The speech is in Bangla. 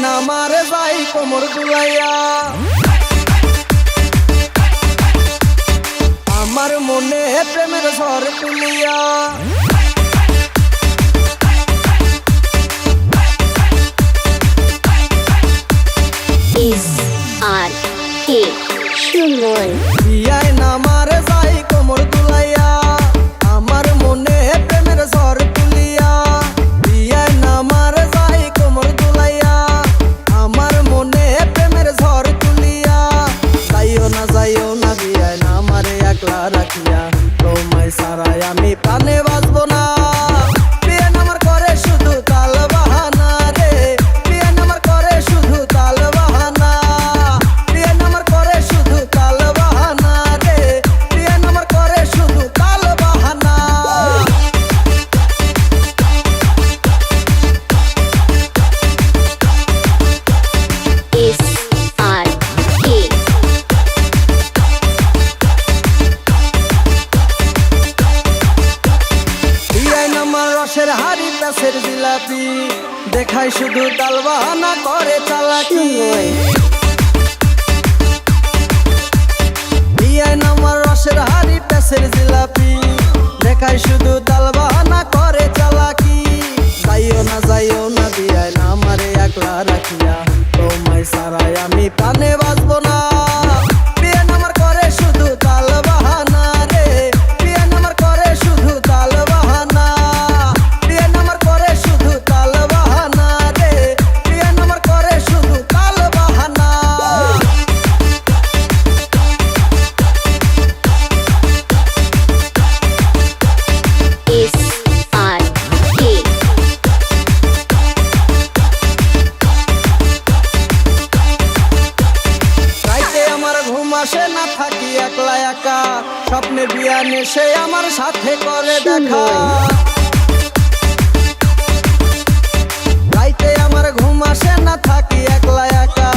নামারে যাই কোমর দুলাইয়া আমার মনে প্রেমের ঝড় তুলিয়া SRK সুমন বিয়ায় নামারে যাই কোমর দুলাইয়া আমার মনে প্রেমের ঝড় তুলিয়া বিয়ায় নামারে যাই কোমর দুলাইয়া আমার মনে প্রেমের ঝড় তুলিয়া যাইও না বিয়ায় নামারে একলা রাখিয়া তোমায় সারাই আমি প্রাণে বাঁচবো না বিয়ায় নামার করে শুধু তাল বাহানা রে বিয়ায় নামার করে শুধু তাল বাহানা বিয়ায় নামার করে শুধু তাল বাহানা রে বিয়ায় নামার করে শুধু তাল বাহানা SRK বিয়ায় নামার রসের হাড়ি প্যাসের জিলাপি দেখাই শুধু তাল বাহানা করে চালাকি বিয়ায় নামার রসের হাড়ি প্যাসের জিলাপি দেখাই শুধু তাল বাহানা করে চালাকি যাইও না বিয়ায় নামারে একলা রাখিয়া তোমায় সারাই আমি প্রাণে বাঁচবো না বিয়ায় নামার করে শুধু তাল বাহানা রে বিয়ায় নামার করে শুধু তাল বাহানা বিয়ায় নামার করে শুধু তাল বাহানা রে বিয়ায় নামার করে শুধু তাল বাহানা SRK রাইতে আমার ঘুম আসে না থাকি একলা একা স্বপ্নে বিয়া নেশে আমার সাথে করে দেখা রাইতে আমার ঘুম আসে না থাকি একলা একা